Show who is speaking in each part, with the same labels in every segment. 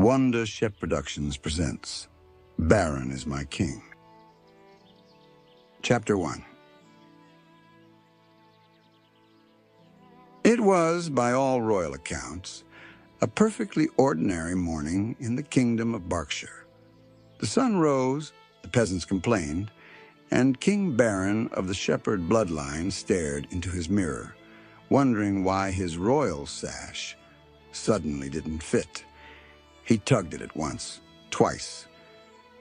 Speaker 1: WanderShepProductions presents Baron is My King. Chapter 1. It was, by all royal accounts, a perfectly ordinary morning in the kingdom of Berkshire. The sun rose, the peasants complained, and King Baron of the shepherd bloodline stared into his mirror, wondering why his royal sash suddenly didn't fit. He tugged at it once, twice,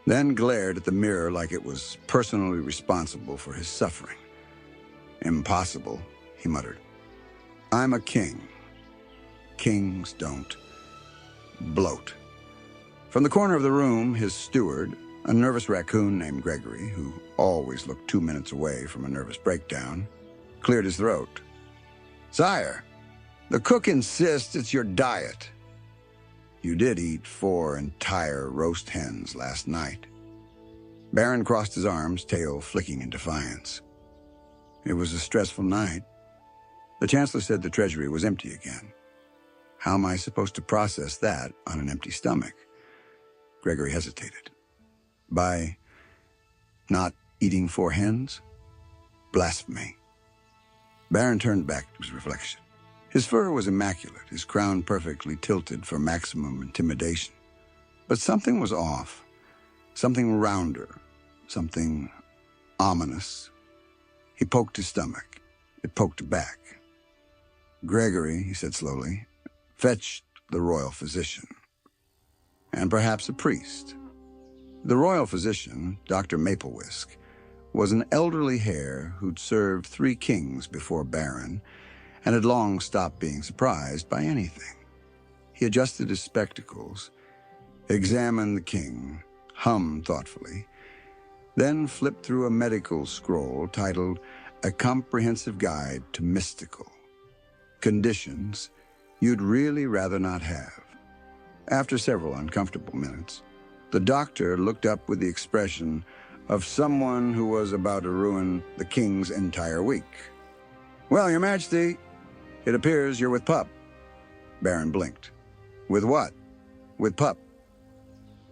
Speaker 1: then glared at the mirror like it was personally responsible for his suffering. "Impossible," he muttered. "I'm a king. Kings don't bloat." From the corner of the room, his steward, a nervous raccoon named Gregory, who always looked 2 minutes away from a nervous breakdown, cleared his throat. "Sire, the cook insists it's your diet. You did eat 4 entire roast hens last night." Baron crossed his arms, tail flicking in defiance. "It was a stressful night. The Chancellor said the treasury was empty again. How am I supposed to process that on an empty stomach?" Gregory hesitated. "By not eating 4 hens? Blasphemy." Baron turned back to his reflection. His fur was immaculate, his crown perfectly tilted for maximum intimidation. But something was off, something rounder, something ominous. He poked his stomach. It poked back. "Gregory," he said slowly, "fetch the royal physician. And perhaps a priest." The royal physician, Dr. Maplewisk, was an elderly hare who'd served 3 kings before Baron and had long stopped being surprised by anything. He adjusted his spectacles, examined the king, hummed thoughtfully, then flipped through a medical scroll titled "A Comprehensive Guide to Mystical Conditions You'd Really Rather Not Have." After several uncomfortable minutes, the doctor looked up with the expression of someone who was about to ruin the king's entire week. "Well, Your Majesty, it appears you're with pup." Baron blinked. "With what?" "With pup."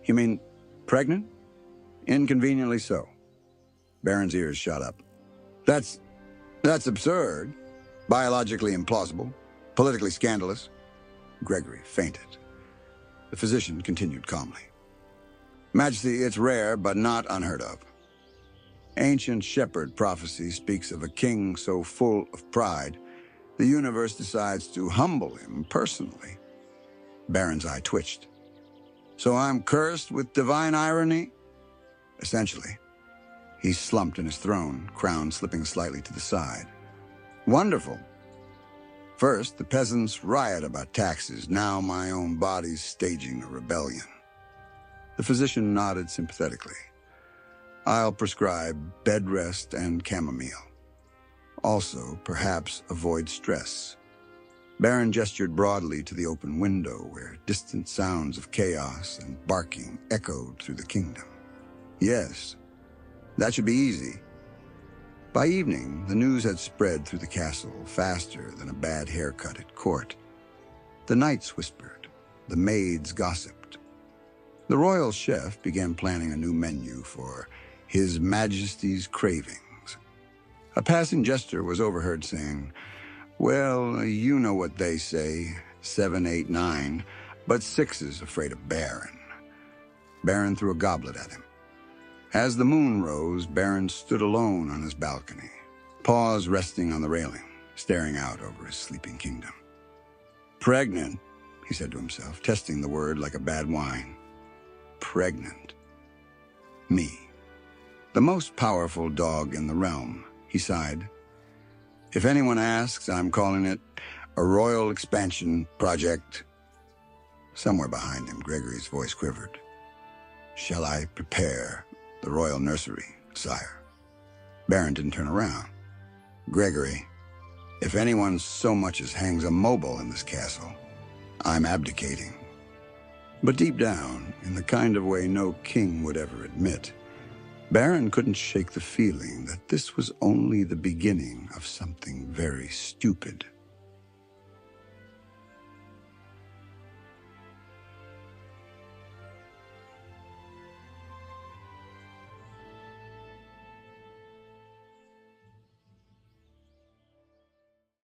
Speaker 1: "You mean pregnant?" "Inconveniently so." Baron's ears shot up. That's absurd. Biologically implausible. Politically scandalous." Gregory fainted. The physician continued calmly. "Majesty, it's rare, but not unheard of. Ancient shepherd prophecy speaks of a king so full of pride, the universe decides to humble him personally." Baron's eye twitched. "So I'm cursed with divine irony?" "Essentially." He slumped in his throne, crown slipping slightly to the side. "Wonderful. First, the peasants riot about taxes. Now my own body's staging a rebellion." The physician nodded sympathetically. "I'll prescribe bed rest and chamomile. Also, perhaps avoid stress." Baron gestured broadly to the open window where distant sounds of chaos and barking echoed through the kingdom. "Yes, that should be easy." By evening, the news had spread through the castle faster than a bad haircut at court. The knights whispered, the maids gossiped. The royal chef began planning a new menu for His Majesty's cravings. A passing jester was overheard saying, "Well, you know what they say, 7, 8, 9, but 6 is afraid of Baron." Baron threw a goblet at him. As the moon rose, Baron stood alone on his balcony, paws resting on the railing, staring out over his sleeping kingdom. "Pregnant," he said to himself, testing the word like a bad wine. "Pregnant. Me. The most powerful dog in the realm," he sighed. "If anyone asks, I'm calling it a royal expansion project." Somewhere behind him, Gregory's voice quivered. "Shall I prepare the royal nursery, sire?" Baron didn't turn around. "Gregory, if anyone so much as hangs a mobile in this castle, I'm abdicating." But deep down, in the kind of way no king would ever admit, Baron couldn't shake the feeling that this was only the beginning of something very stupid.